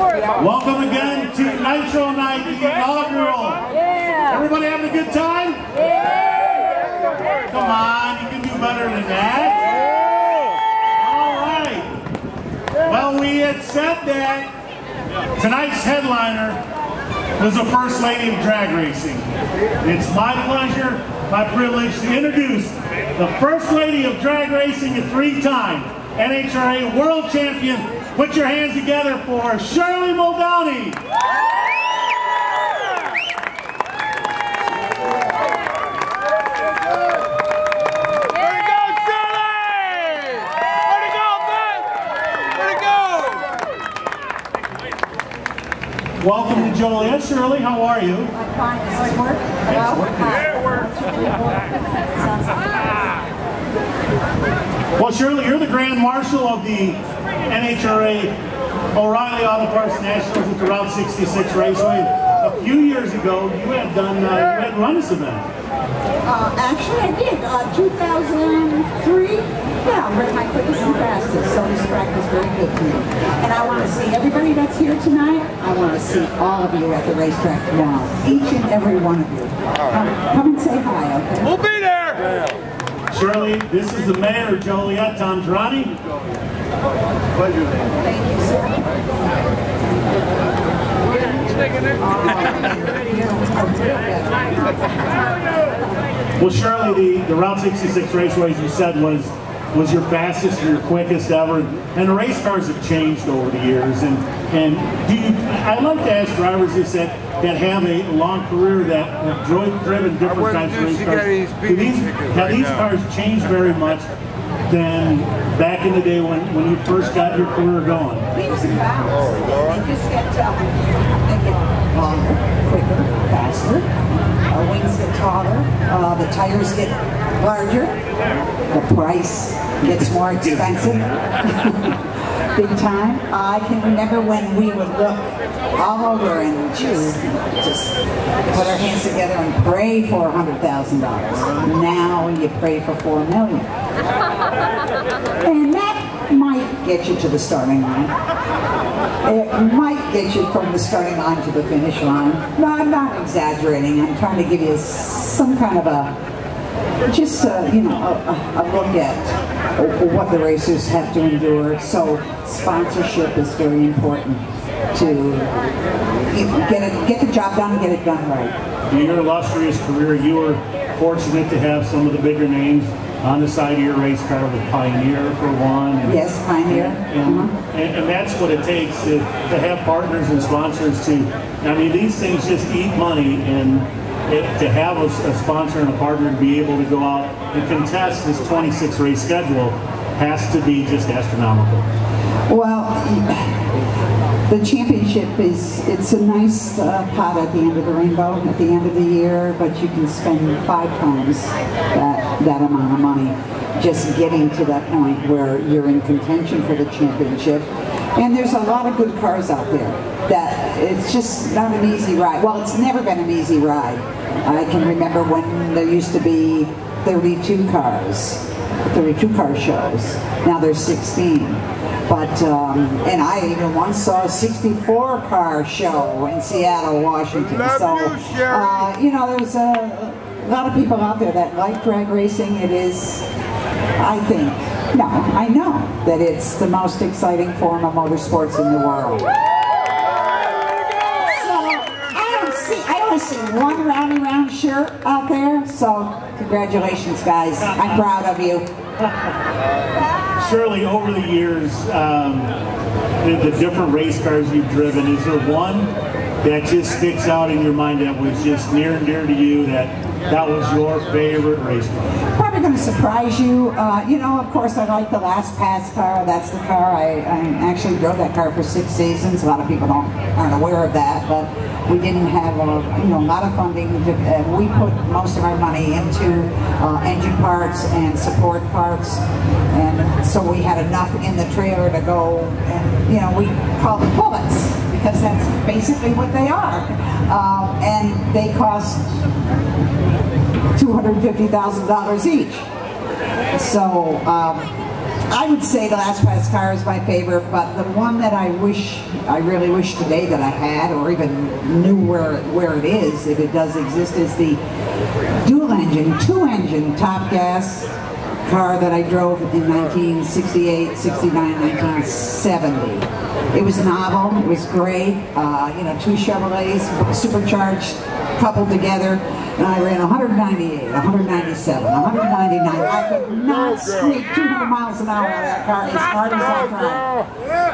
Welcome again to Nitro Nite, the inaugural. Everybody having a good time? Come on, you can do better than that. All right. Well, we had said that tonight's headliner was the First Lady of Drag Racing. It's my pleasure, my privilege to introduce the First Lady of Drag Racing, a three-time NHRA World Champion. Put your hands together for Shirley Muldowney. Welcome to Joliet, Shirley. How are you? I'm fine. Does this work? Hello? Well, Shirley, you're the Grand Marshal of the NHRA O'Reilly Auto Parts Nationals at the RT66 Raceway. A few years ago, you had run this event. Actually, I did. 2003. Yeah, I ran my quickest and fastest, so this track was very good to me. And I want to see everybody that's here tonight. I want to see all of you at the racetrack tomorrow. Each and every one of you. Come and say hi, okay? We'll be there! Shirley, this is the mayor of Joliet, Tom Girani. Pleasure. Thank you, sir. Well, Shirley, the RT66 Raceway, as you said, was your fastest or your quickest ever, and the race cars have changed over the years. And I'd like to ask drivers that have a long career that have driven different types of race cars. Have these cars changed very much than back in the day when you first got your career going? Leaps and bounds. They just get longer, quicker, faster. Wings get taller. The tires get larger. The price gets more expensive. Big time. I can remember when we would look all over and just put our hands together and pray for $100,000. Now you pray for $4 million. And that might get you to the starting line. It might get you from the starting line to the finish line. No, I'm not exaggerating. I'm trying to give you some kind of a look at what the racers have to endure. So sponsorship is very important to get the job done and get it done right. In your illustrious career, you were fortunate to have some of the bigger names on the side of your race car, with Pioneer for one. Yes, Pioneer. And that's what it takes to have partners and sponsors I mean, these things just eat money, and to have a sponsor and a partner to be able to go out and contest this 26 race schedule has to be just astronomical. Well, the championship it's a nice pot at the end of the rainbow, at the end of the year, but you can spend 5 times that amount of money just getting to that point where you're in contention for the championship. And there's a lot of good cars out there that it's just not an easy ride. Well, it's never been an easy ride. I can remember when there used to be 32 car shows. Now there's 16. But, and I even once saw a 64 car show in Seattle, Washington. So, there's a lot of people out there that like drag racing. It is, I know that it's the most exciting form of motorsports in the world. So, I don't see one round shirt out there. So, congratulations, guys. I'm proud of you. Shirley, over the years, the different race cars you've driven, is there one that just sticks out in your mind that was just near and dear to you, that was your favorite race car? Probably going to surprise you. Of course, I like the Last Pass car. That's the car. I actually drove that car for 6 seasons. A lot of people aren't aware of that, but we didn't have a lot of funding. We put most of our money into engine parts and support parts, and so we had enough in the trailer to go. And we call them bullets because that's basically what they are, and they cost $250,000 each. So I would say the last pass car is my favorite, but the one that I really wish today that I had, or even knew where it is, if it does exist, is the dual engine, 2-engine top gas car that I drove in 1968, 69, 1970. It was novel, it was great, you know, 2 Chevrolets, supercharged, coupled together, and I ran 198, 197, 199. I could not squeak 200 miles an hour out of that car as hard as I tried.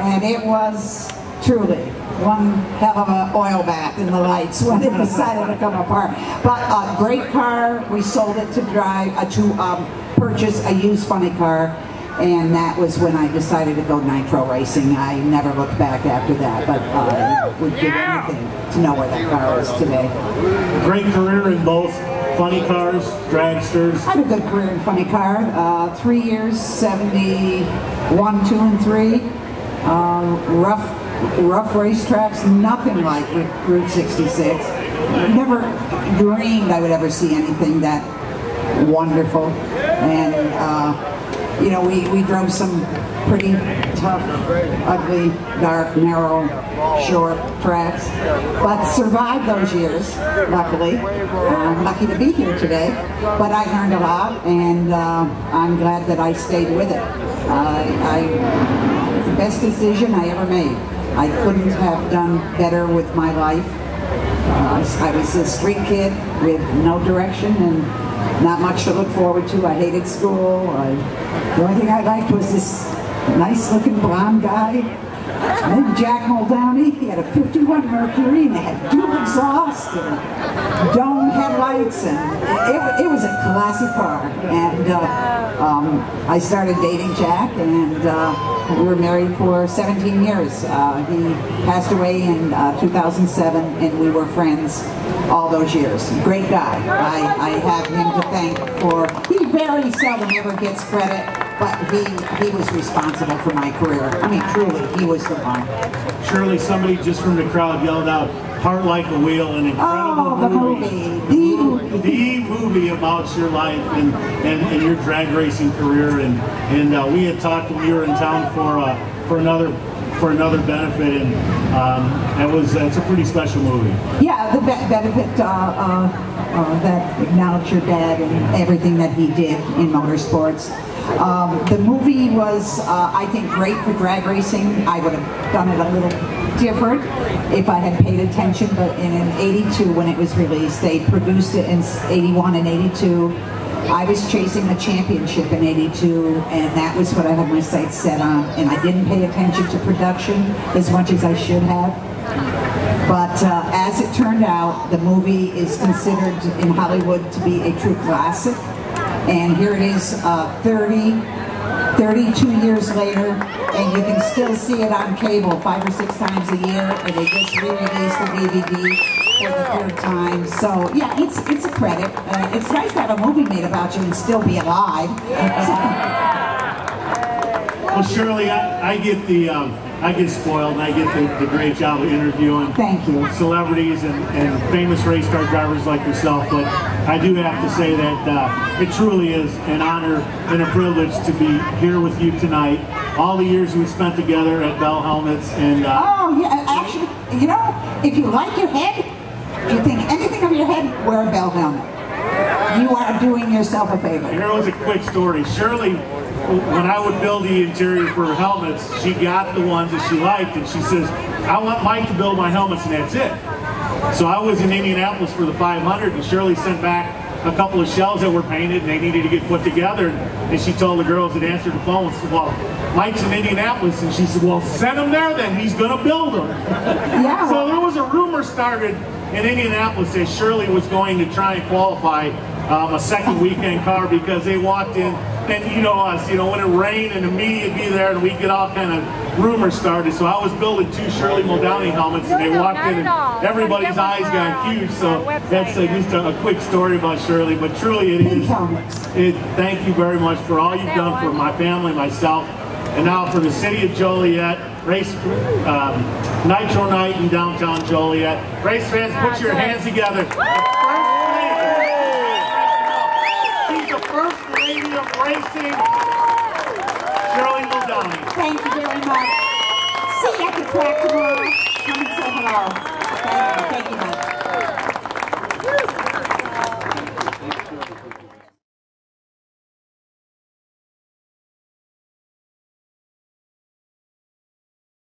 And it was truly one hell of an oil bath in the lights when it decided to come apart. But a great car. We sold it to purchase a used funny car, and that was when I decided to go nitro racing. I never looked back after that, but I would give anything to know where that car is today. Great career in both funny cars, dragsters. I had a good career in funny car. 3 years, 71, 2, and 3. Rough racetracks, nothing like Route 66. Never dreamed I would ever see anything that wonderful. And you know, we drove some pretty tough, ugly, dark, narrow, short tracks, but survived those years, luckily. I'm lucky to be here today, but I learned a lot, and I'm glad that I stayed with it. It's the best decision I ever made. I couldn't have done better with my life. I was a street kid with no direction and not much to look forward to. I hated school. The only thing I liked was this nice-looking blonde guy named Jack Muldowney. He had a 51 Mercury, and it had dual exhaust and dome headlights, and it was a classic car. And I started dating Jack, and we were married for 17 years. He passed away in 2007, and we were friends all those years. Great guy. I have him to thank for, he very seldom ever gets credit, but he was responsible for my career. I mean, truly, he was the one. Shirley, somebody just from the crowd yelled out, "Heart Like a Wheel," an incredible movie. The movie about your life and your drag racing career, and we had talked when you were in town for another benefit, and it's a pretty special movie. Yeah, the benefit that acknowledged your dad and everything that he did in motorsports. The movie was, I think, great for drag racing. I would have done it a little different if I had paid attention, but in '82 when it was released, they produced it in '81 and '82. I was chasing the championship in '82, and that was what I had my sights set on, and I didn't pay attention to production as much as I should have. But as it turned out, the movie is considered in Hollywood to be a true classic. And here it is 32 years later, and you can still see it on cable 5 or 6 times a year, and they just re-released the DVD for the 3rd time. So yeah, it's a credit. It's nice to have a movie made about you and still be alive. Well, Shirley, I get spoiled, and I get the great job of interviewing celebrities and famous race car drivers like yourself, but I do have to say that it truly is an honor and a privilege to be here with you tonight. All the years we spent together at Bell Helmets, and oh yeah, actually, you know, if you like your head, if you think anything of your head, wear a Bell helmet. You are doing yourself a favor. Here was a quick story. Shirley, when I would build the interior for her helmets, she got the ones that she liked, and she says, "I want Mike to build my helmets, and that's it." So I was in Indianapolis for the 500, and Shirley sent back a couple of shells that were painted, and they needed to get put together. And she told the girls that answered the phone, said, "Well, Mike's in Indianapolis," and she said, "Well, send him there then. He's going to build them." Yeah. So there was a rumor started in Indianapolis that Shirley was going to try and qualify a second weekend car, because they walked in, and you know us, you know, when it rained and the media would be there and we'd get all kind of rumors started. So I was building 2 Shirley Muldowney helmets, and they walked in and everybody's eyes got huge. So that's just a quick story about Shirley, but truly it is. Thank you very much for all you've done for my family, myself, and now for the city of Joliet, Nitro Nite in downtown Joliet. Race fans, put your hands together. She's the first lady of racing. Muldowney. Thank you very much. See you at the track tomorrow.